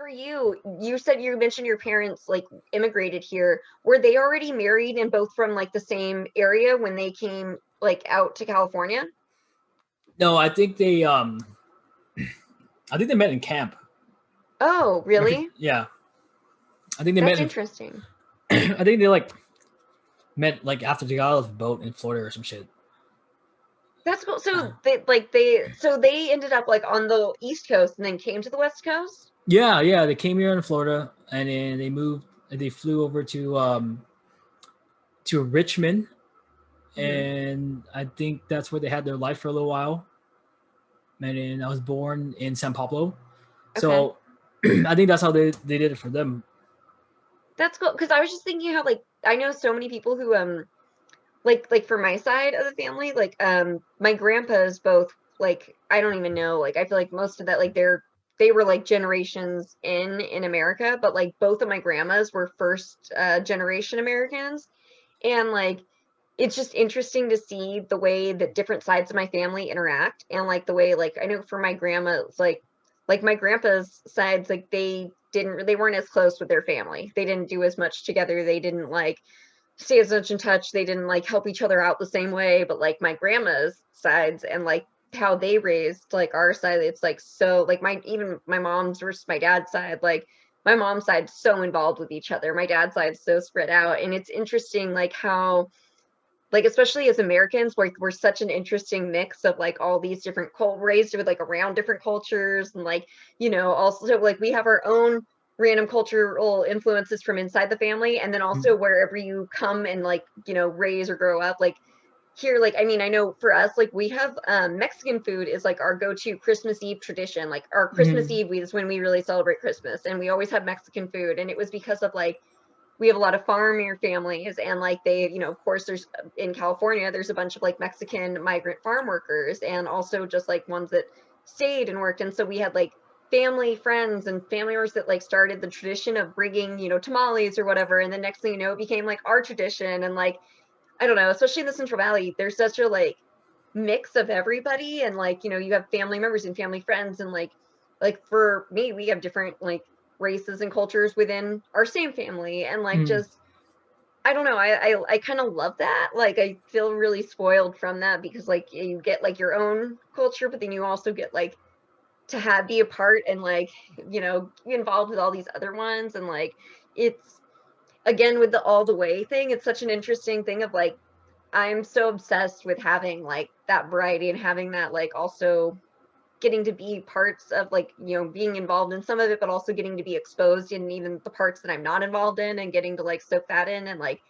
for you, you said you mentioned your parents like immigrated here. Were they already married and both from like the same area when they came like out to California? No, I think they met in camp. Oh, really? Yeah, I think they met That's in, interesting. I think they like met like after they got off the boat in Florida or some shit. That's cool. Uh, So they ended up like on the East Coast and then came to the West Coast? yeah, they came here in Florida and then they flew over to Richmond, Hmm. and I think that's where they had their life for a little while. And then I was born in San Pablo, Okay. so I think that's how they did it for them. That's cool. Because I was just thinking how like I know so many people who like for my side of the family, like my grandpas both like I don't even know, like I feel like most of that like they were like generations in America, but like both of my grandmas were first generation Americans. And like it's just interesting to see the way that different sides of my family interact and like the way like I know for my grandma it's like my grandpa's sides like they weren't as close with their family. They didn't do as much together. They didn't like stay as much in touch. They didn't like help each other out the same way. But like my grandma's sides and like how they raised like our side, it's like so like my even my mom's versus my dad's side, like my mom's side's so involved with each other. My dad's side's so spread out. And it's interesting like how like especially as Americans, we're such an interesting mix of like all these different raised with like around different cultures and like also like we have our own random cultural influences from inside the family and then also wherever you come and like raise or grow up like here like I mean I know for us like we have Mexican food is like our go-to Christmas Eve tradition. Like our Christmas Mm-hmm. Eve is when we really celebrate Christmas and we always have Mexican food and it was because of like we have a lot of farmer families and like they of course there's in California there's a bunch of like Mexican migrant farm workers and also just like ones that stayed and worked and so we had like family friends and family members that like started the tradition of bringing tamales or whatever and the next thing you know it became like our tradition and like I don't know, especially in the Central Valley there's such a like mix of everybody and like you have family members and family friends and like for me we have different like races and cultures within our same family and like Mm-hmm. just I don't know I kind of love that. Like I feel really spoiled from that because like you get like your own culture but then you also get like to have be a part and like be involved with all these other ones and like it's again with the all the way thing it's such an interesting thing of like I'm so obsessed with having like that variety and having that like also getting to be parts of like being involved in some of it but also getting to be exposed in even the parts that I'm not involved in and getting to like soak that in and like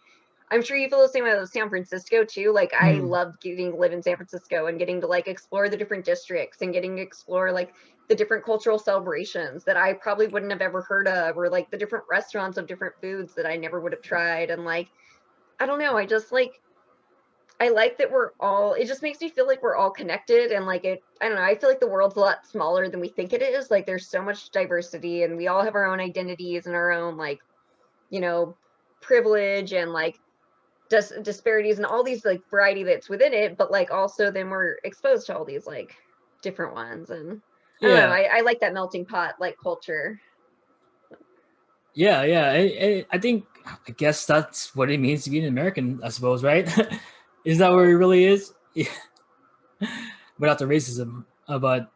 I'm sure you feel the same way with San Francisco too. Like I Mm-hmm. loved getting to live in San Francisco and getting to like explore the different districts and getting to explore like the different cultural celebrations that I probably wouldn't have ever heard of or like the different restaurants of different foods that I never would have tried and like I don't know I just like I like that we're all it just makes me feel like we're all connected and like it I don't know, I feel like the world's a lot smaller than we think it is. Like there's so much diversity and we all have our own identities and our own like, you know, privilege and like disparities and all these like variety that's within it, but like also then we're exposed to all these like different ones and I don't know, Yeah, I like that melting pot like culture. yeah. I think I guess that's what it means to be an American, I suppose, right? Is that where it really is? Yeah. Without the racism, but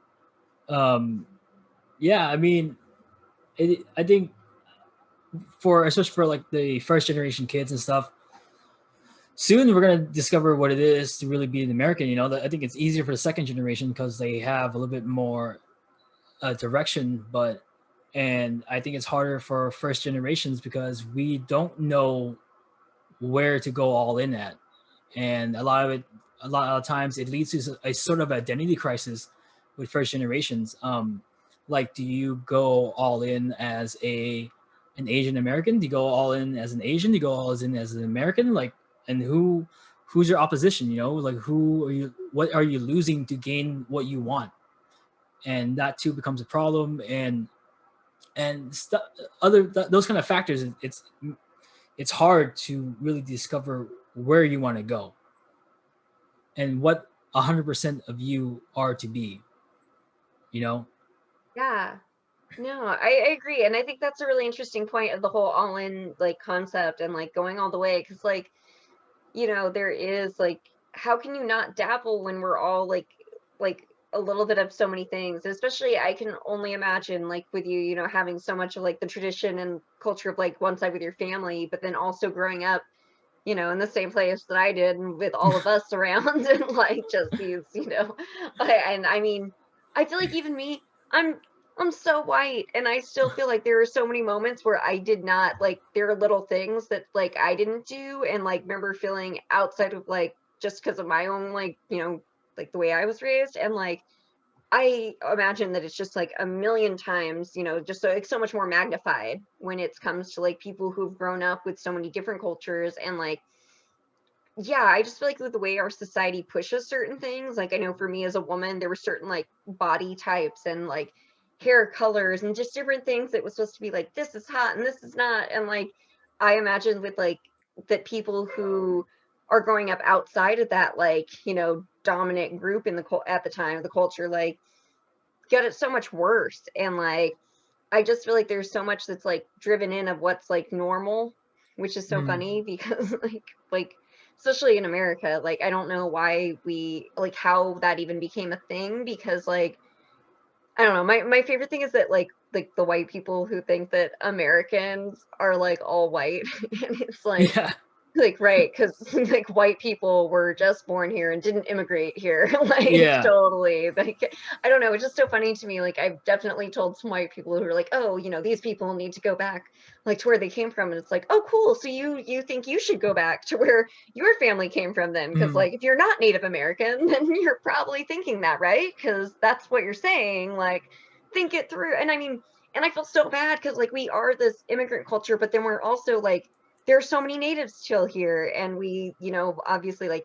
um, yeah, I mean, I think for especially for like the first generation kids and stuff, soon we're gonna discover what it is to really be an American. I think it's easier for the second generation because they have a little bit more direction, and I think it's harder for first generations because we don't know where to go all in at, and a lot of times, it leads to a sort of identity crisis with first generations. Like, do you go all in as an Asian American? Do you go all in as an Asian? Do you go all in as an American? Like, and who's your opposition? Like who are you? What are you losing to gain what you want? And that too becomes a problem. And those kind of factors. It's hard to really discover where you want to go and what 100% of you are to be, you know? Yeah. No, I agree. And I think that's a really interesting point of the whole all-in like concept and like going all the way. Because like, there is like, how can you not dabble when we're all like a little bit of so many things? Especially I can only imagine like with you, having so much of like the tradition and culture of like one side with your family, but then also growing up, in the same place that I did and with all of us around and like just these, and I mean, I feel like even me, I'm so white and I still feel like there are so many moments where I did not like there are little things that like I didn't do and like remember feeling outside of like just because of my own like, like the way I was raised and like I imagine that it's just like a million times, just so much more magnified when it comes to like people who've grown up with so many different cultures and like yeah, I just feel like with the way our society pushes certain things, like I know for me as a woman, there were certain like body types and like hair colors and just different things that was supposed to be like this is hot and this is not. And like I imagine with like that people who are growing up outside of that like, dominant group in at the time of the culture, like get it so much worse. And like I just feel like there's so much that's like driven in of what's like normal, which is so Mm. funny because like especially in America, like I don't know why we like how that even became a thing because like I don't know, my favorite thing is that like the white people who think that Americans are like all white and it's Yeah. like, right, because like white people were just born here and didn't immigrate here. Like, Yeah. totally. Like, I don't know. It's just so funny to me. Like, I've definitely told some white people who are like, oh, these people need to go back like to where they came from. And it's like, oh, cool. So you think you should go back to where your family came from then? Because Mm. like if you're not Native American, then you're probably thinking that, right? Because that's what you're saying. Like, think it through. And I mean, and I feel so bad because like we are this immigrant culture, but then we're also like there are so many natives still here and we obviously like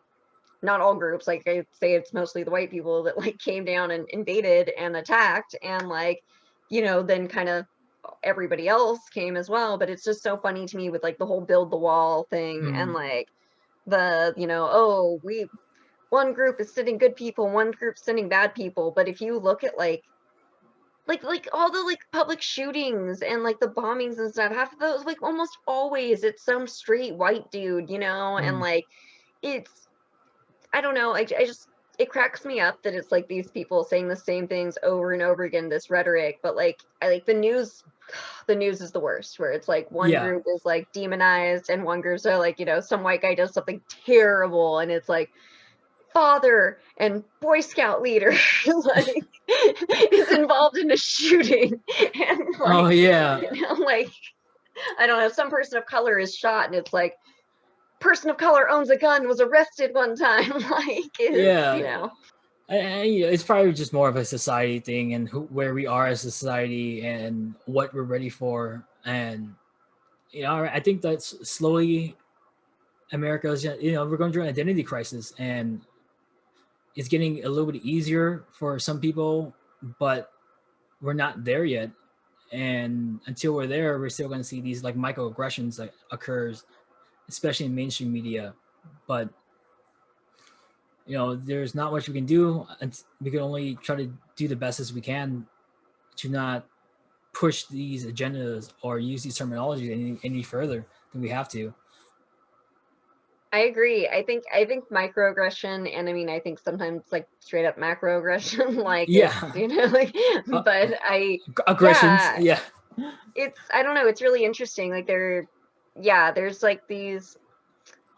not all groups like I say it's mostly the white people that like came down and invaded and attacked and like then kind of everybody else came as well but it's just so funny to me with like the whole build the wall thing and Mm. like the oh we one group is sending good people one group sending bad people but if you look at like all the like public shootings and like the bombings and stuff half of those like almost always it's some straight white dude and Mm. like it's I don't know I just it cracks me up that it's like these people saying the same things over and over again this rhetoric but like I like the news is the worst where it's like one Yeah. group is like demonized and one groups are like some white guy does something terrible and it's like father and Boy Scout leader like is involved in a shooting and Oh like yeah. like I don't know some person of color is shot and it's like person of color owns a gun was arrested one time like is Yeah. It's probably just more of a society thing and where we are as a society and what we're ready for. And, I think that's slowly America's, we're going through an identity crisis and it's getting a little bit easier for some people, but we're not there yet. And until we're there, we're still going to see these like microaggressions that occurs, especially in mainstream media. But there's not much we can do. And we can only try to do the best as we can to not push these agendas or use these terminologies any further than we have to. I agree. I think microaggression and I mean I think sometimes like straight up macroaggression like it's Yeah. like uh, but I Aggressions. yeah Yeah. it's I don't know it's really interesting like yeah there's like these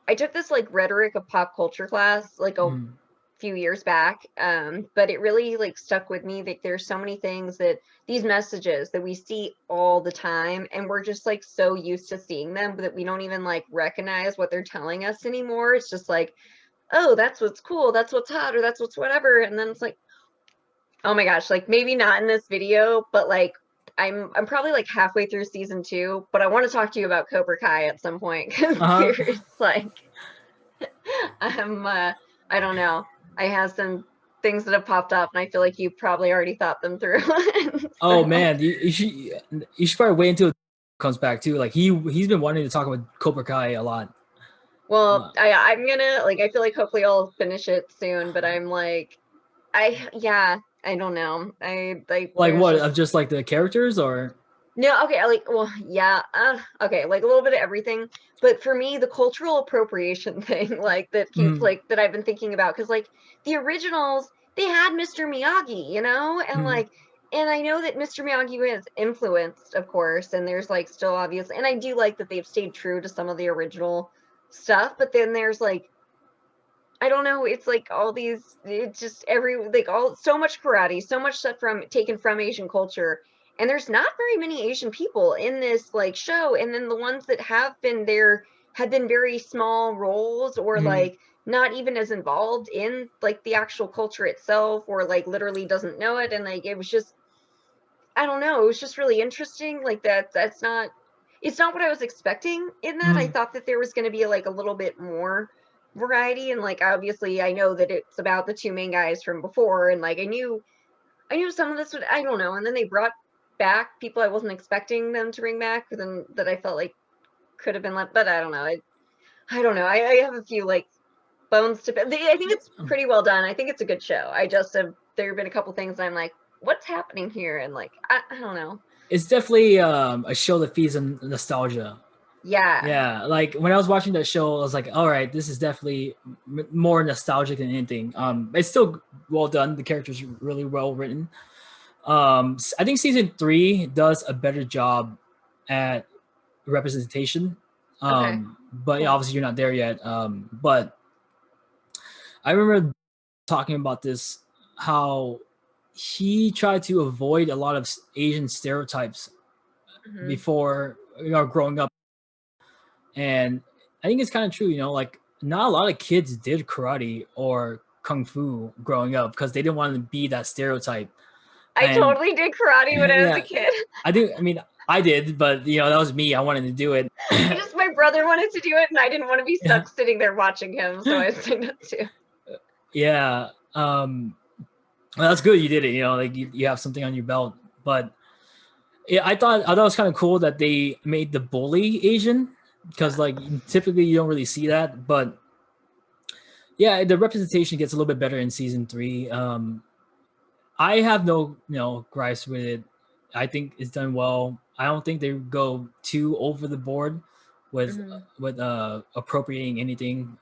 I took this like rhetoric of pop culture class like a Mm. few years back but it really like stuck with me that there's so many things that these messages that we see all the time and we're just like so used to seeing them that we don't even like recognize what they're telling us anymore it's just like oh that's what's cool that's what's hot or that's what's whatever and then it's like oh my gosh like maybe not in this video but like I'm probably like halfway through season 2 but I want to talk to you about Cobra Kai at some point because Uh-huh. there's like I'm I don't know. I have some things that have popped up and I feel like you probably already thought them through. Oh So, man, you should probably wait until it comes back too. Like he's been wanting to talk about Cobra Kai a lot. well, Uh, I'm gonna like I feel like hopefully I'll finish it soon, but I'm like yeah. I don't know. I like Like there's what? just Of just like the characters, or no, okay, like, well, yeah, okay, like a little bit of everything. But for me, the cultural appropriation thing, like that keeps mm, like that I've been thinking about, because like the originals, they had Mr. Miyagi, you know, and mm, like, and I know that Mr. Miyagi was influenced, of course, and there's like still obvious, and I do like that they've stayed true to some of the original stuff, but then there's like I don't know, it's like all these it's just every like all so much karate, so much stuff from taken from Asian culture. And there's not very many Asian people in this like show. And then the ones that have been there have been very small roles or mm. like not even as involved in like the actual culture itself or like literally doesn't know it. And like it was just I don't know, it was just really interesting. Like that's not it's not what I was expecting in that. I Mm. thought that there was going to be like a little bit more variety and like obviously I know that it's about the two main guys from before and like I knew some of this would I don't know and then they brought back people I wasn't expecting them to bring back then that I felt like could have been left but I don't know. I don't know. I have a few like bones to I think it's pretty well done. I think it's a good show. I just have there have been a couple things I'm like what's happening here and like I don't know. It's definitely a show that feeds on nostalgia. Yeah. Yeah, like when I was watching that show, I was like, all right, this is definitely more nostalgic than anything. It's still well done. The characters are really well written. I think season 3 does a better job at representation. Okay. But yeah, Cool. obviously you're not there yet. But I remember talking about this, how he tried to avoid a lot of Asian stereotypes Mhm. before, growing up. And I think it's kind of true, like not a lot of kids did karate or kung fu growing up because they didn't want to be that stereotype. I And totally did karate when I was a yeah, kid. I mean, I did, but that was me. I wanted to do it. I just my brother wanted to do it and I didn't want to be Yeah. stuck sitting there watching him, so I signed up too. Yeah. Well, that's good. You did it. Like you have something on your belt. But yeah, I thought it was kind of cool that they made the bully Asian, because Yeah. like typically you don't really see that. But yeah, the representation gets a little bit better in season 3. I have no gripes with it. I think it's done well. I don't think they go too over the board with Mhm. appropriating anything.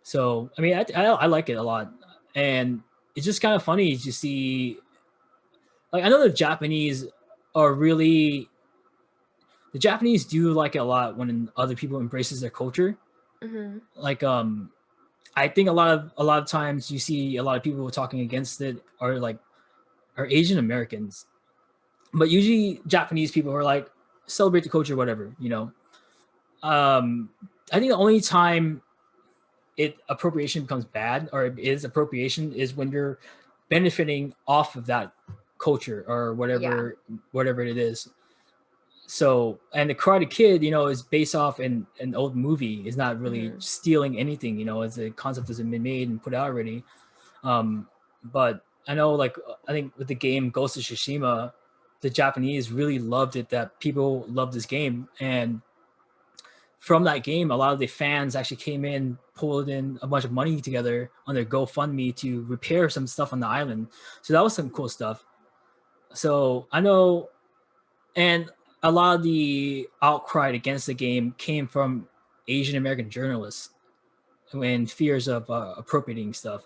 So I mean, I like it a lot, and it's just kind of funny to see. Like I know the Japanese do like it a lot when other people embraces their culture. Mhm. Like I think a lot of times you see a lot of people talking against it are Asian Americans, but usually Japanese people are like celebrate the culture, whatever. Um, I think the only time appropriation becomes bad or it is appropriation is when you're benefiting off of that culture or Yeah. whatever it is. So, and the Karate Kid, is based off an old movie. Is not really Mhm. stealing anything. It's a concept that's been made and put out already. Um, but I know, like, I think with the game Ghost of Tsushima, the Japanese really loved it. That people loved this game, and from that game, a lot of the fans actually came in, pulled in a bunch of money together on their GoFundMe to repair some stuff on the island. So that was some cool stuff. So I know, and a lot of the outcry against the game came from Asian American journalists and fears of appropriating stuff.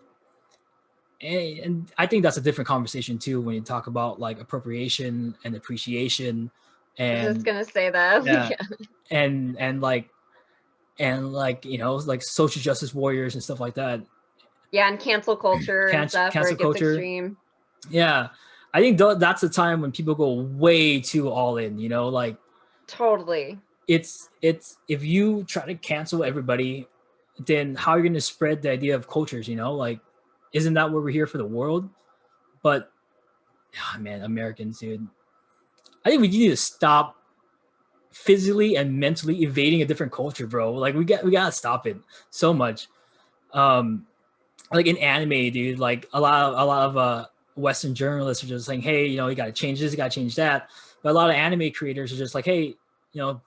And I think that's a different conversation too when you talk about like appropriation and appreciation, I was just and gonna say that. yeah, Yeah. and like like social justice warriors and stuff like that. Yeah, and cancel culture and stuff where Cancel it gets culture. extreme. Yeah, I think that's the time when people go way too all in. Like Totally. it's if you try to cancel everybody, then how are you going to spread the idea of cultures? Like, isn't that what we're here for, the world? But man, Americans, dude, I think we need to stop physically and mentally evading a different culture, bro. Like we gotta stop it so much. Um, like in anime, dude, like a lot of Western journalists are just saying, hey, you gotta change this, you gotta change that. But a lot of anime creators are just like, hey,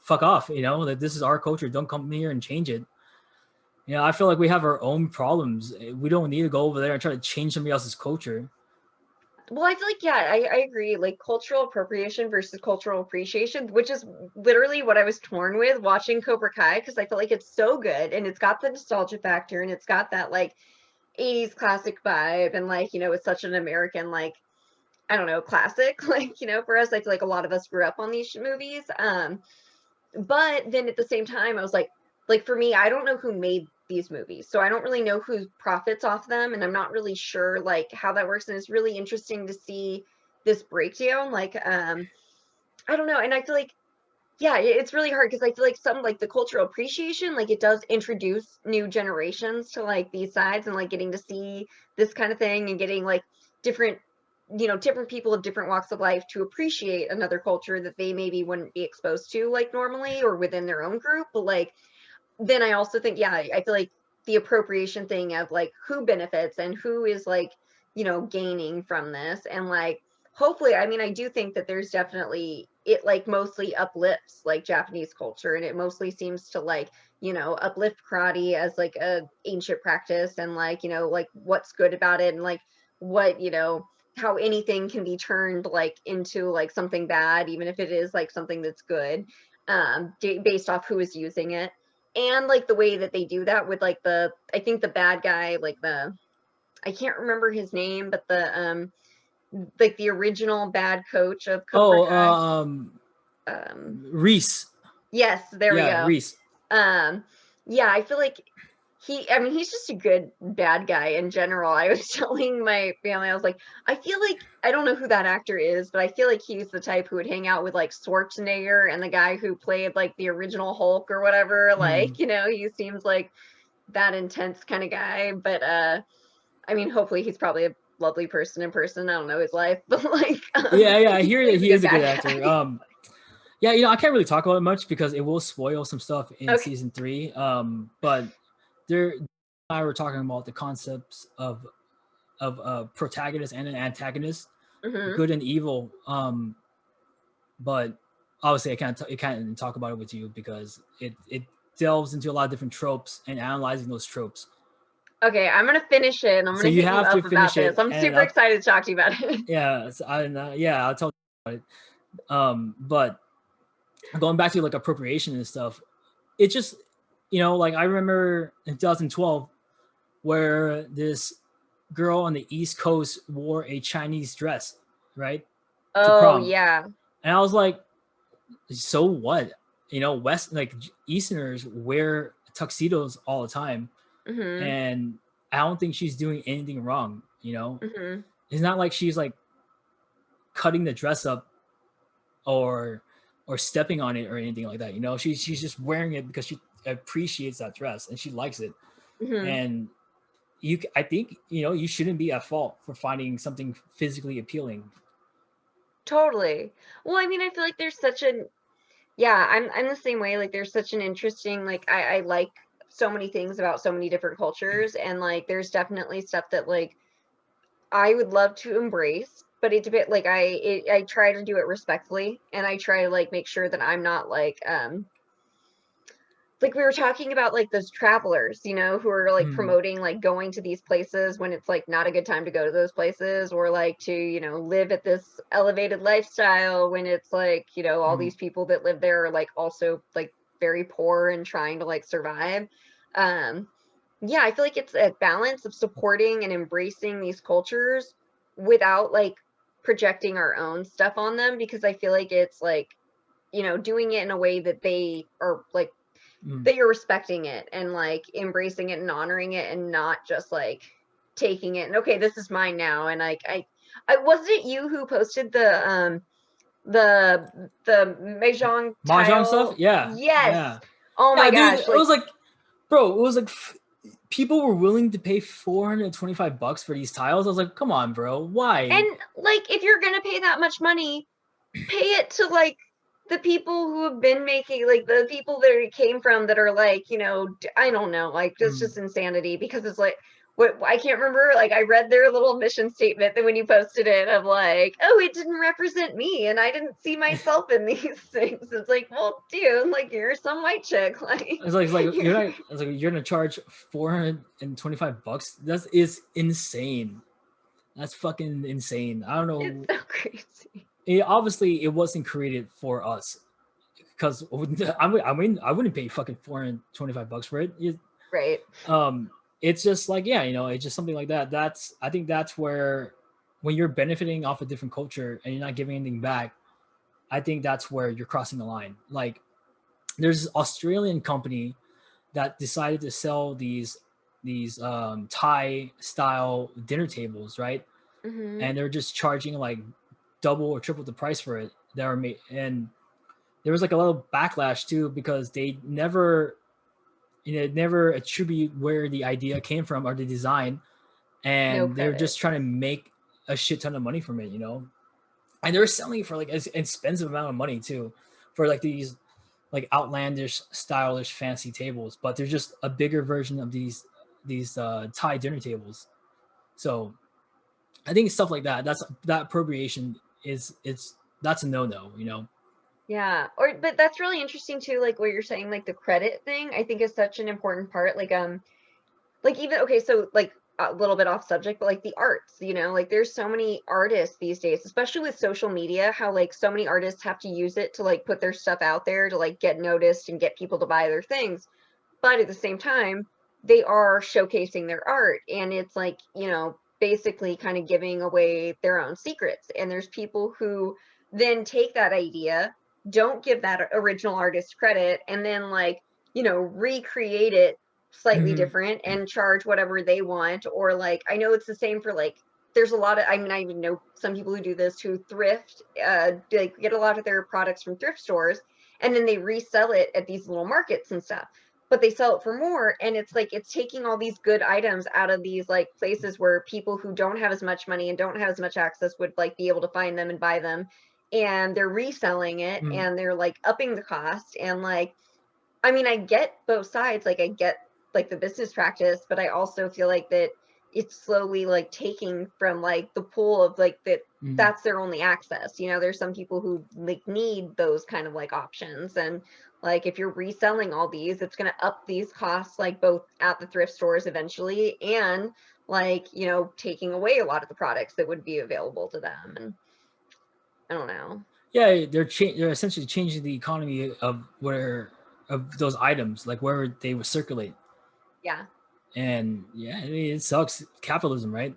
fuck off, like this is our culture. Don't come here and change it. You know, I feel like we have our own problems. We don't need to go over there and try to change somebody else's culture. Well, I feel like, yeah, I agree. Like cultural appropriation versus cultural appreciation, which is literally what I was torn with watching Cobra Kai, because I feel like it's so good and it's got the nostalgia factor and it's got that like 80s classic vibe, and like, you know, it's such an American, like, I don't know, classic. Like, you know, for us, I feel like a lot of us grew up on these movies. But then at the same time, I was like for me, I don't know who made these movies, so I don't really know who profits off them, and I'm not really sure like how that works. And it's really interesting to see this breakdown. Like, I don't know, and I feel like, yeah, it's really hard because I feel like some like the cultural appreciation, like it does introduce new generations to like these sides and like getting to see this kind of thing and getting like different, you know, different people of different walks of life to appreciate another culture that they maybe wouldn't be exposed to like normally or within their own group. But like, then I also think, yeah, I feel like the appropriation thing of like who benefits and who is like, you know, gaining from this. And like, hopefully, I mean, I do think that there's definitely, it like mostly uplifts like Japanese culture, and it mostly seems to like, you know, uplift karate as like a ancient practice, and like, you know, like what's good about it, and like what, you know, how anything can be turned like into like something bad, even if it is like something that's good, based off who is using it. And like the way that they do that with like the, I think the bad guy, like the, I can't remember his name, but the like the original bad coach of Cobra Oh, Kai. Reese. Yes, there we Yeah, go. Reese. Yeah, I feel like I mean, he's just a good bad guy in general. I was telling my family, I was like, I feel like, I don't know who that actor is, but I feel like he's the type who would hang out with like Schwarzenegger and the guy who played like the original Hulk or whatever. Like, you know, he seems like that intense kind of guy. But I mean, hopefully he's probably a lovely person in person. I don't know his life, but like, Yeah, I he hear that plays a he is good a good bad actor. guy. Yeah, you know, I can't really talk about it much because it will spoil some stuff in Okay. season 3. But there, I were talking about the concepts of a protagonist and an antagonist, Mm-hmm. good and evil. But obviously, I can't talk about it with you because it delves into a lot of different tropes and analyzing those tropes. Okay, I'm gonna finish it, and I'm So gonna you hit you have to up about finish this. it, I'm and super excited to talk to you about it. yeah, yeah, I'll tell you about it. But going back to like appropriation and stuff, it just, you know, like I remember in 2012 where this girl on the East Coast wore a Chinese dress, right, to Oh prom, yeah. and I was like, so what? You know, West like Easterners wear tuxedos all the time, Mm-hmm. and I don't think she's doing anything wrong. You know, Mm-hmm. it's not like she's like cutting the dress up or stepping on it or anything like that. You know, she's just wearing it because she appreciates that dress and she likes it. Mm-hmm. And I think, you know, you shouldn't be at fault for finding something physically appealing. Totally. Well, I mean, I feel like there's such an, yeah, I'm the same way. Like there's such an interesting, like I like so many things about so many different cultures, and like there's definitely stuff that like I would love to embrace, but it depends, like I try to do it respectfully, and I try to like make sure that I'm not like we were talking about like those travelers, you know, who are like Mm, promoting like going to these places when it's like not a good time to go to those places, or like to, you know, live at this elevated lifestyle when it's like, you know, all mm, these people that live there are like also like very poor and trying to like survive. Um yeah, I feel like it's a balance of supporting and embracing these cultures without like projecting our own stuff on them, because I feel like it's like, you know, doing it in a way that they are like, mm. that you're respecting it and like embracing it and honoring it, and not just like taking it and okay, this is mine now. And like I wasn't it you who posted the mahjong Mahjong stuff, tile? yeah, Yes. yeah, Oh my yeah, dude. gosh, It like, was like, bro, it was like people were willing to pay $425 for these tiles. I was like, come on, bro, why? and like if you're gonna pay that much money, pay it to like the people who have been making, like the people that it came from that are like, you know, I don't know, like it's Mm, just insanity, because it's like, what I can't remember, like I read their little mission statement that when you posted it of like, oh, it didn't represent me and I didn't see myself in these things. It's like, well, dude, like you're some white chick. Like It's like you're not. It's like you're gonna charge $425. That is insane. That's fucking insane. I don't it's know. so crazy. Obviously, it wasn't created for us because I wouldn't pay fucking $425 for it. Right. Um, it's just like, yeah, it's just something like that. I think that's where, when you're benefiting off a different culture and you're not giving anything back, I think that's where you're crossing the line. Like, there's this Australian company that decided to sell these Thai style dinner tables, right? Mm-hmm. And they're just charging like double or triple the price for it. That were made, and there was like a little backlash too, because they never attribute where the idea came from or the design, No and they're credit. just trying to make a shit ton of money from it, and they're selling it for like an expensive amount of money too, for like these like outlandish, stylish, fancy tables, but they're just a bigger version of these Thai dinner tables. So I think stuff like that appropriation that's a no. Yeah. But that's really interesting too, like what you're saying, like the credit thing, I think is such an important part. Like even okay, so like a little bit off subject, but like the arts, like there's so many artists these days, especially with social media, how like so many artists have to use it to like put their stuff out there to like get noticed and get people to buy their things. But at the same time, they are showcasing their art and it's like, basically kind of giving away their own secrets. And there's people who then take that idea, don't give that original artist credit, and then like, recreate it slightly Mm-hmm. different and charge whatever they want. Or like, I know it's the same for like, there's a lot of, I mean, I even know some people who do this, who thrift, like get a lot of their products from thrift stores and then they resell it at these little markets and stuff, but they sell it for more. And it's like it's taking all these good items out of these like places where people who don't have as much money and don't have as much access would like be able to find them and buy them, and they're reselling it Mm-hmm. and they're like upping the cost. And like, I mean, I get both sides, like I get like the business practice, but I also feel like that it's slowly like taking from like the pool of like that, Mm-hmm. that's their only access. There's some people who like need those kind of like options. And like if you're reselling all these, it's going to up these costs, like both at the thrift stores eventually and like, taking away a lot of the products that would be available to them. And I don't know. Yeah, they're essentially changing the economy of those items, like where they would circulate. Yeah. And yeah, I mean, it sucks, capitalism, right?